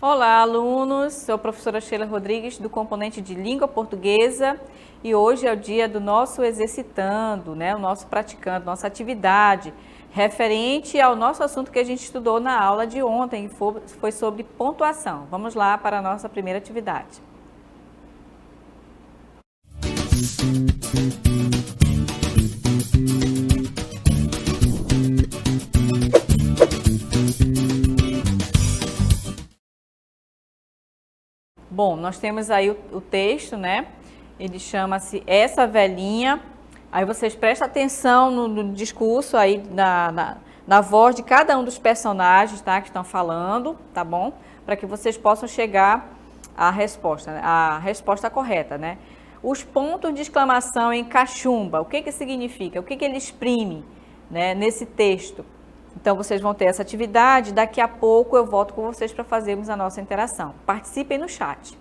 Olá, alunos! Sou a professora Sheila Rodrigues, do componente de Língua Portuguesa, e hoje é o dia do nosso exercitando, né? O nosso praticando, nossa atividade, referente ao nosso assunto que a gente estudou na aula de ontem, que foi sobre pontuação. Vamos lá para a nossa primeira atividade. Bom, nós temos aí o texto, né? Ele chama-se Essa Velhinha. Aí vocês prestem atenção no discurso aí, na voz de cada um dos personagens, tá? Que estão falando, tá bom? Para que vocês possam chegar à resposta, né? A resposta correta, né? Os pontos de exclamação em cachumba, o que que significa? O que que ele exprime, né, nesse texto? Então, vocês vão ter essa atividade, daqui a pouco eu volto com vocês para fazermos a nossa interação. Participem no chat.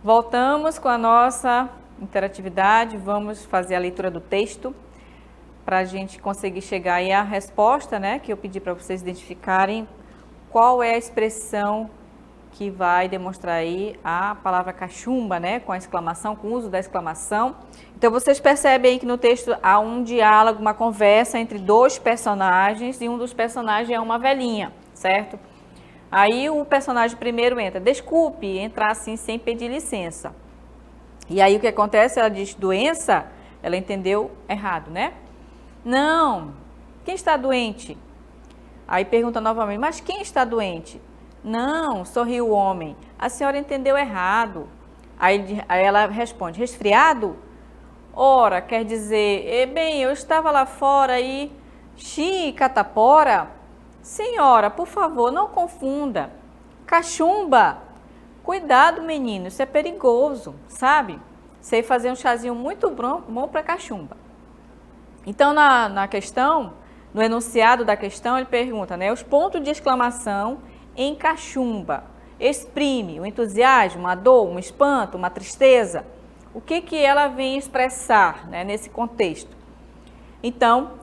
Voltamos com a nossa interatividade, vamos fazer a leitura do texto para a gente conseguir chegar aí à resposta, né, que eu pedi para vocês identificarem qual é a expressão que vai demonstrar aí a palavra cachumba, né, com a exclamação, com o uso da exclamação. Então, vocês percebem aí que no texto há um diálogo, uma conversa entre dois personagens e um dos personagens é uma velhinha, certo? Aí o personagem primeiro entra, desculpe, entrar assim sem pedir licença. E aí o que acontece? Ela diz doença, ela entendeu errado, né? Não, quem está doente? Aí pergunta novamente, mas quem está doente? Não, sorriu o homem, a senhora entendeu errado. Aí ela responde, resfriado? Ora, quer dizer, bem, eu estava lá fora e chi catapora. Senhora, por favor, não confunda. Cachumba. Cuidado, menino, isso é perigoso, sabe? Sei fazer um chazinho muito bom para cachumba. Então, na questão, no enunciado da questão, ele pergunta, né? Os pontos de exclamação em cachumba. Exprime o entusiasmo, a dor, um espanto, uma tristeza. O que ela vem expressar, né, nesse contexto? Então,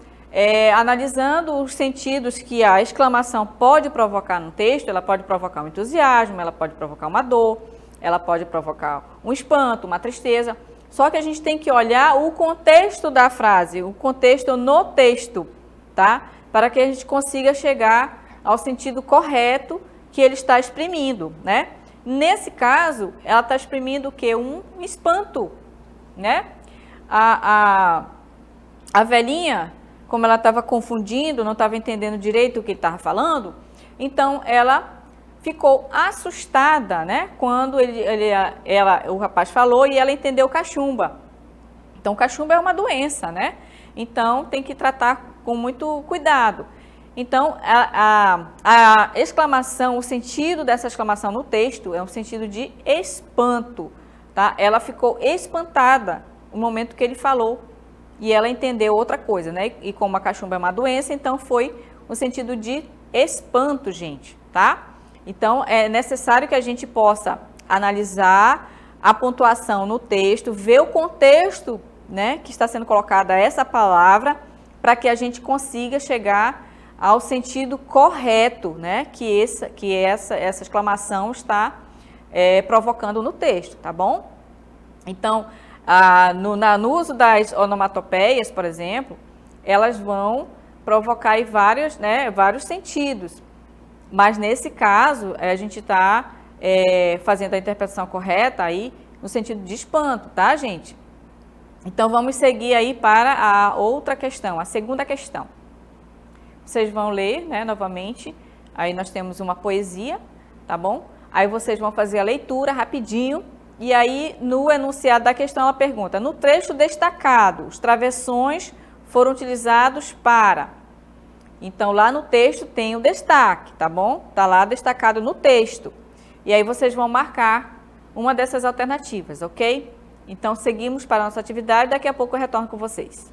analisando os sentidos que a exclamação pode provocar no texto, ela pode provocar um entusiasmo, ela pode provocar uma dor, ela pode provocar um espanto, uma tristeza. Só que a gente tem que olhar o contexto da frase, o contexto no texto, tá? Para que a gente consiga chegar ao sentido correto que ele está exprimindo, né? Nesse caso, ela está exprimindo o quê? Um espanto, né? A velhinha, como ela estava confundindo, não estava entendendo direito o que ele estava falando, então ela ficou assustada, né? Quando o rapaz falou e ela entendeu cachumba. Então, cachumba é uma doença, né? Então, tem que tratar com muito cuidado. Então, a exclamação, o sentido dessa exclamação no texto é um sentido de espanto, tá? Ela ficou espantada no momento que ele falou e ela entendeu outra coisa, né? E como a cachumba é uma doença, então foi um sentido de espanto, gente, tá? Então, é necessário que a gente possa analisar a pontuação no texto, ver o contexto, né, que está sendo colocada essa palavra, para que a gente consiga chegar ao sentido correto, né, que essa exclamação está provocando no texto, tá bom? Então, no uso das onomatopeias, por exemplo, elas vão provocar aí vários sentidos, mas nesse caso, a gente está fazendo a interpretação correta aí no sentido de espanto, tá, gente? Então, vamos seguir aí para a outra questão, a segunda questão. Vocês vão ler, né, novamente, aí nós temos uma poesia, tá bom? Aí vocês vão fazer a leitura rapidinho, e aí no enunciado da questão ela pergunta, no trecho destacado, os travessões foram utilizados para... Então, lá no texto tem o destaque, tá bom? Tá lá destacado no texto. E aí vocês vão marcar uma dessas alternativas, ok? Então, seguimos para a nossa atividade, daqui a pouco eu retorno com vocês.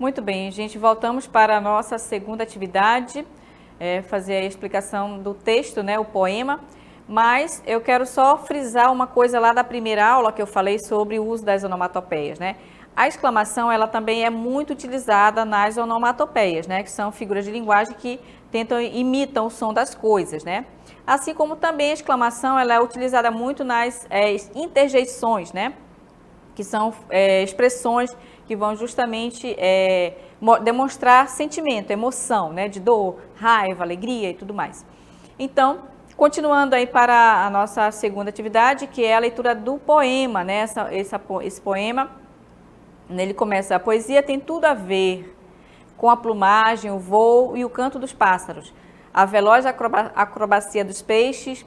Muito bem, gente, voltamos para a nossa segunda atividade, fazer a explicação do texto, né, o poema, mas eu quero só frisar uma coisa lá da primeira aula que eu falei sobre o uso das onomatopeias, né? A exclamação, ela também é muito utilizada nas onomatopeias, né, que são figuras de linguagem que imitam o som das coisas, né? Assim como também a exclamação, ela é utilizada muito nas interjeições, né? Que são expressões que vão justamente demonstrar sentimento, emoção, né? De dor, raiva, alegria e tudo mais. Então, continuando aí para a nossa segunda atividade, que é a leitura do poema, né? Esse poema, ele começa: a poesia tem tudo a ver com a plumagem, o voo e o canto dos pássaros, a veloz acrobacia dos peixes,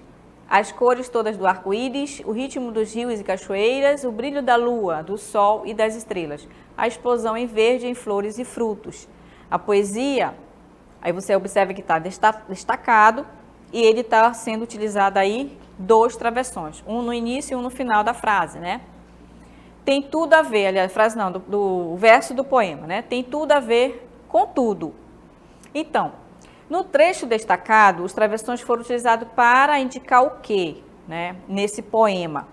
as cores todas do arco-íris, o ritmo dos rios e cachoeiras, o brilho da lua, do sol e das estrelas, a explosão em verde em flores e frutos. A poesia, aí você observa que está destacado e ele está sendo utilizado aí 2 travessões, um no início e um no final da frase, né? Tem tudo a ver, aliás, frase não, do verso do poema, né? Tem tudo a ver com tudo. Então, no trecho destacado, os travessões foram utilizados para indicar o quê, né, nesse poema?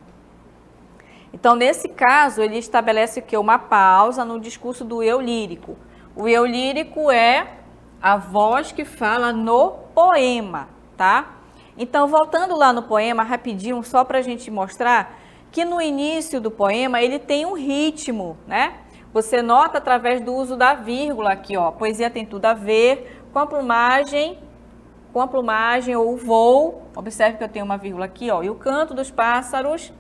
Então, nesse caso, ele estabelece que uma pausa no discurso do eu lírico. O eu lírico é a voz que fala no poema, tá? Então, voltando lá no poema, rapidinho, só para a gente mostrar que no início do poema ele tem um ritmo, né? Você nota através do uso da vírgula aqui, ó. A poesia tem tudo a ver com a plumagem ou o voo. Observe que eu tenho uma vírgula aqui, ó. E o canto dos pássaros,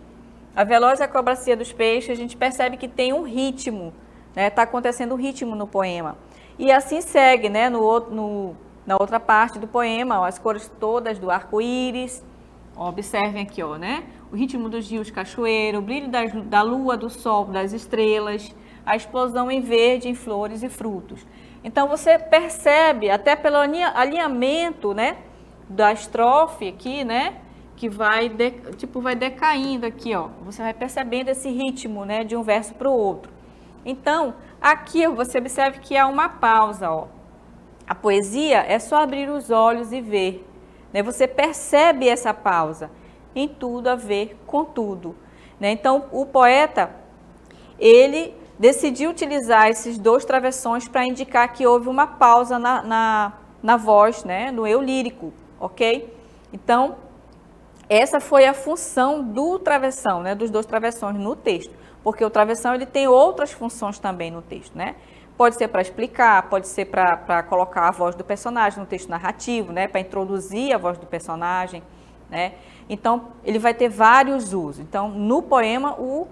a veloz acrobacia dos peixes, a gente percebe que tem um ritmo, né? Tá acontecendo um ritmo no poema. E assim segue, né? Na outra parte do poema, ó, as cores todas do arco-íris. Observem aqui, ó, né? O ritmo dos rios, cachoeira, o brilho da lua, do sol, das estrelas, a explosão em verde, em flores e frutos. Então, você percebe, até pelo alinhamento, né, da estrofe aqui, né, que vai decaindo aqui, ó. Você vai percebendo esse ritmo, né, de um verso para o outro. Então, aqui você observa que há uma pausa, ó. A poesia é só abrir os olhos e ver, né? Você percebe essa pausa, em tudo a ver com tudo, né? Então, o poeta, ele decidiu utilizar esses 2 travessões para indicar que houve uma pausa na voz, né? No eu lírico, ok? Então, essa foi a função do travessão, né? Dos 2 travessões no texto, porque o travessão ele tem outras funções também no texto, né? Pode ser para explicar, pode ser para colocar a voz do personagem no texto narrativo, né? Para introduzir a voz do personagem, né? Então, ele vai ter vários usos. Então, no poema, o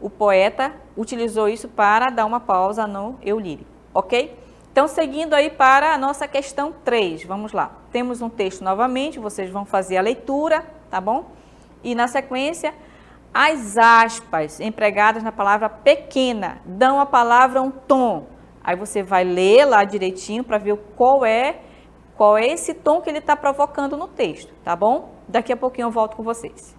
poeta utilizou isso para dar uma pausa no eu lírico, ok? Então, seguindo aí para a nossa questão 3, vamos lá. Temos um texto novamente, vocês vão fazer a leitura, tá bom? E na sequência, as aspas empregadas na palavra pequena dão à palavra um tom. Aí você vai ler lá direitinho para ver qual é esse tom que ele está provocando no texto, tá bom? Daqui a pouquinho eu volto com vocês.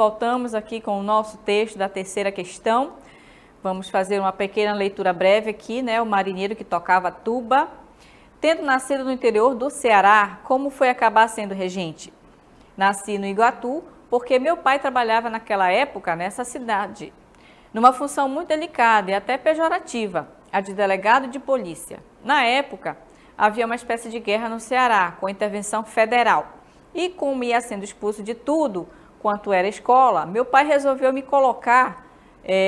voltamos aqui com o nosso texto da terceira questão. Vamos fazer uma pequena leitura breve aqui, né? O marinheiro que tocava tuba. Tendo nascido no interior do Ceará, como foi acabar sendo regente? Nasci no Iguatu, porque meu pai trabalhava naquela época nessa cidade, numa função muito delicada e até pejorativa, a de delegado de polícia. Na época, havia uma espécie de guerra no Ceará, com intervenção federal. E como ia sendo expulso de tudo quanto era escola, meu pai resolveu me colocar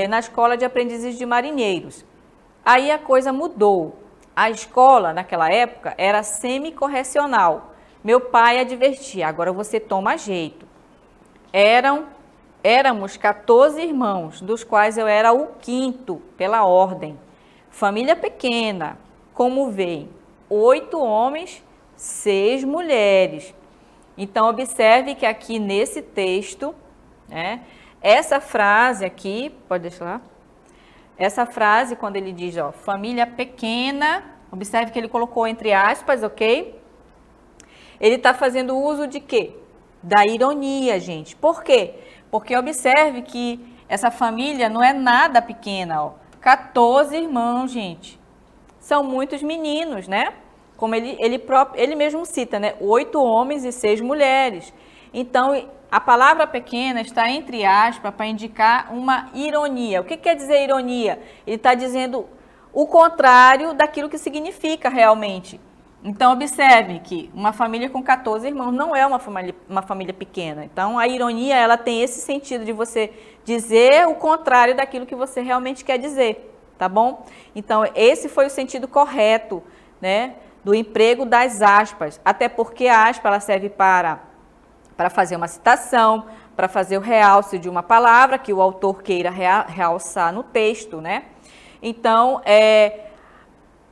na escola de aprendizes de marinheiros. Aí a coisa mudou. A escola, naquela época, era semi-correcional. Meu pai advertia, agora você toma jeito. Éramos 14 irmãos, dos quais eu era o quinto pela ordem. Família pequena, como veem, 8 homens, 6 mulheres. Então, observe que aqui nesse texto, né, essa frase aqui, pode deixar lá? Essa frase, quando ele diz, ó, família pequena, observe que ele colocou entre aspas, ok? Ele está fazendo uso de quê? Da ironia, gente. Por quê? Porque observe que essa família não é nada pequena, ó. 14 irmãos, gente. São muitos meninos, né? Como ele mesmo cita, né? 8 homens e 6 mulheres. Então, a palavra pequena está entre aspas para indicar uma ironia. O que quer dizer ironia? Ele está dizendo o contrário daquilo que significa realmente. Então, observe que uma família com 14 irmãos não é uma família pequena. Então, a ironia, ela tem esse sentido de você dizer o contrário daquilo que você realmente quer dizer, tá bom? Então, esse foi o sentido correto, né, do emprego das aspas. Até porque a aspa, ela serve para fazer uma citação, para fazer o realce de uma palavra que o autor queira realçar no texto, né? Então,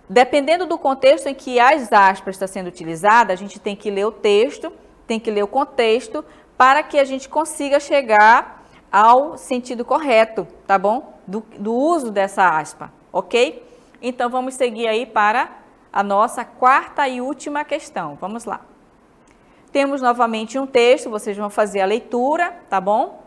dependendo do contexto em que as aspas estão sendo utilizadas, a gente tem que ler o texto, tem que ler o contexto, para que a gente consiga chegar ao sentido correto, tá bom? Do uso dessa aspa, ok? Então, vamos seguir aí para a nossa quarta e última questão. Vamos lá. Temos novamente um texto, vocês vão fazer a leitura, tá bom?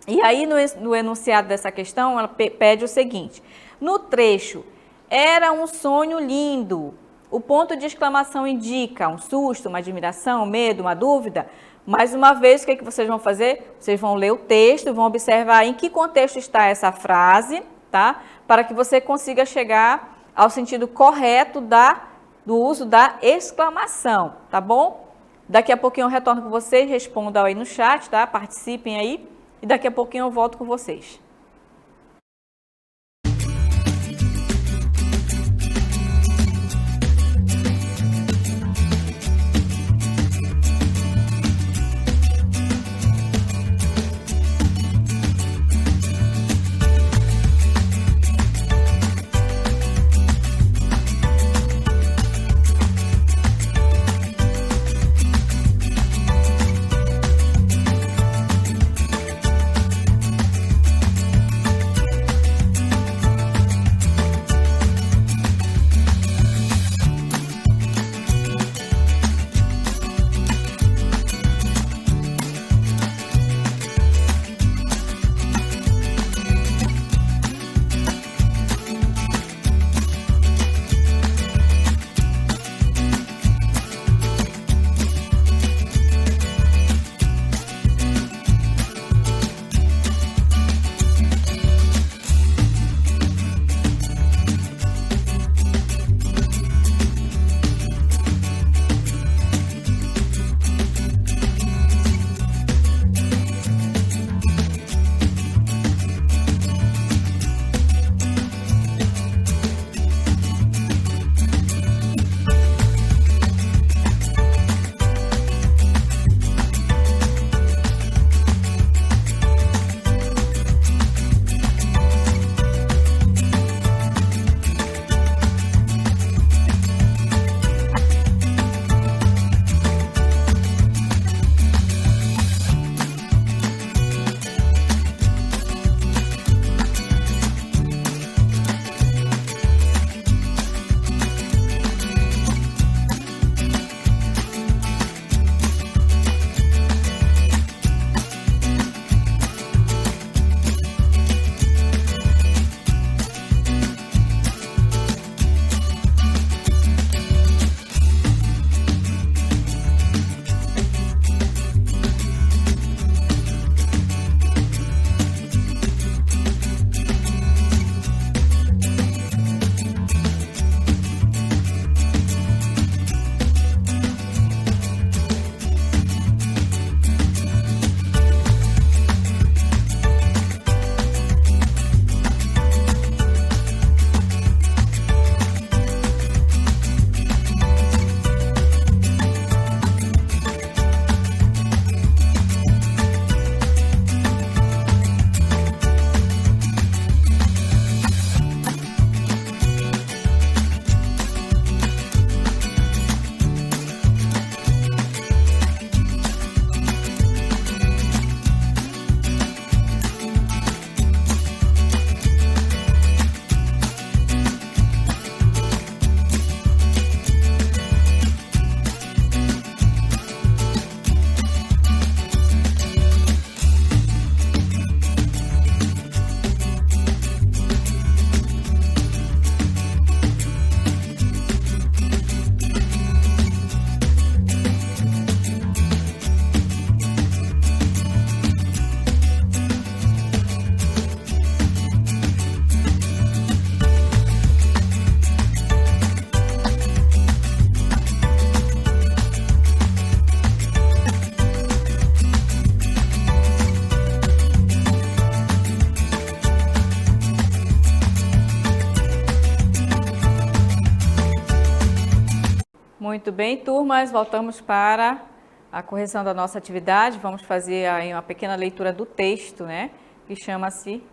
E aí, no enunciado dessa questão, ela pede o seguinte: no trecho, era um sonho lindo. O ponto de exclamação indica um susto, uma admiração, um medo, uma dúvida. Mais uma vez, o que vocês vão fazer? Vocês vão ler o texto, vão observar em que contexto está essa frase, tá? Para que você consiga chegar ao sentido correto do uso da exclamação, tá bom? Daqui a pouquinho eu retorno com vocês, respondam aí no chat, tá? Participem aí e daqui a pouquinho eu volto com vocês. Muito bem, turmas, voltamos para a correção da nossa atividade. Vamos fazer aí uma pequena leitura do texto, né? Que chama-se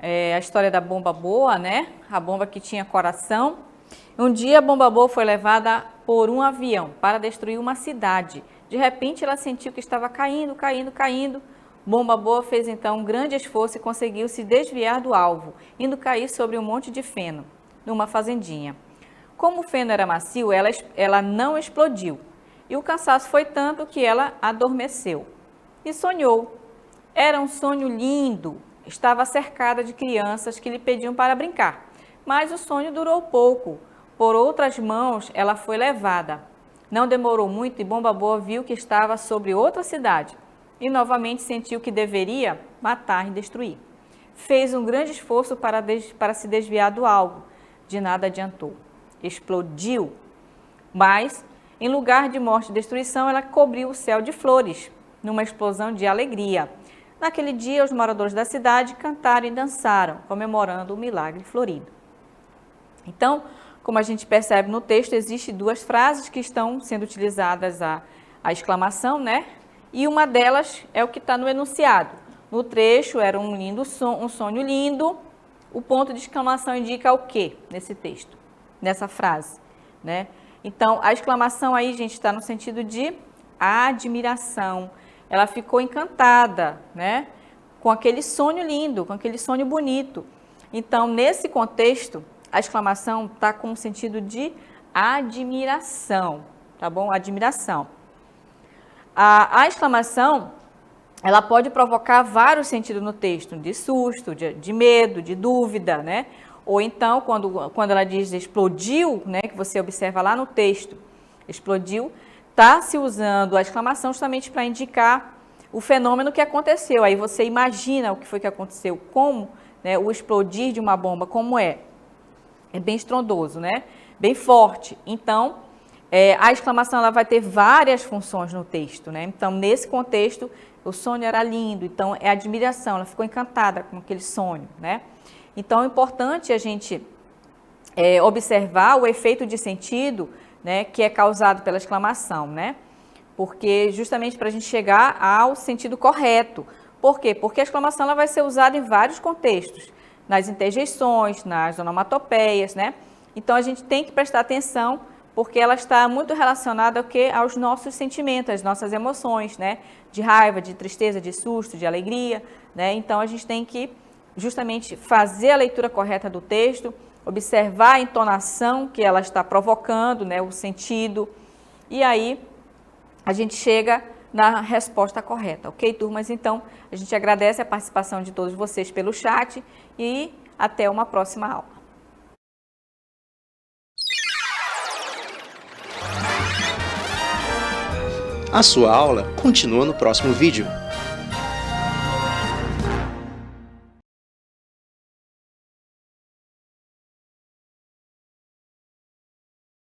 a história da bomba boa, né? A bomba que tinha coração. Um dia a bomba boa foi levada por um avião para destruir uma cidade. De repente ela sentiu que estava caindo. Bomba boa fez então um grande esforço e conseguiu se desviar do alvo, indo cair sobre um monte de feno, numa fazendinha. Como o feno era macio, ela não explodiu. E o cansaço foi tanto que ela adormeceu. E sonhou. Era um sonho lindo. Estava cercada de crianças que lhe pediam para brincar. Mas o sonho durou pouco. Por outras mãos, ela foi levada. Não demorou muito e Bomba Boa viu que estava sobre outra cidade. E novamente sentiu que deveria matar e destruir. Fez um grande esforço para se desviar do alvo. De nada adiantou. Explodiu. Mas, em lugar de morte e destruição, ela cobriu o céu de flores, numa explosão de alegria. Naquele dia, os moradores da cidade cantaram e dançaram, comemorando o milagre florido. Então, como a gente percebe no texto, existem duas frases que estão sendo utilizadas a exclamação, né? E uma delas é o que está no enunciado. No trecho, era um sonho lindo. O ponto de exclamação indica o quê nesse texto, nessa frase, né? Então, a exclamação aí, gente, está no sentido de admiração. Ela ficou encantada, né? Com aquele sonho lindo, com aquele sonho bonito. Então, nesse contexto, a exclamação está com o sentido de admiração, tá bom? Admiração. A exclamação, ela pode provocar vários sentidos no texto, de susto, de medo, de dúvida, né? Ou então, quando ela diz explodiu, né, que você observa lá no texto, explodiu, está se usando a exclamação justamente para indicar o fenômeno que aconteceu. Aí você imagina o que foi que aconteceu, como, né, o explodir de uma bomba, como é. É bem estrondoso, né? Bem forte. Então, a exclamação ela vai ter várias funções no texto, né? Então, nesse contexto, o sonho era lindo, então é admiração, ela ficou encantada com aquele sonho, né? Então, é importante a gente observar o efeito de sentido, né, que é causado pela exclamação, né? Porque justamente para a gente chegar ao sentido correto. Por quê? Porque a exclamação ela vai ser usada em vários contextos, nas interjeições, nas onomatopeias, né? Então, a gente tem que prestar atenção, porque ela está muito relacionada aos nossos sentimentos, às nossas emoções, né? De raiva, de tristeza, de susto, de alegria, né? Então, a gente tem que justamente fazer a leitura correta do texto, observar a entonação que ela está provocando, né, o sentido, e aí a gente chega na resposta correta, ok, turmas? Então, a gente agradece a participação de todos vocês pelo chat e até uma próxima aula. A sua aula continua no próximo vídeo.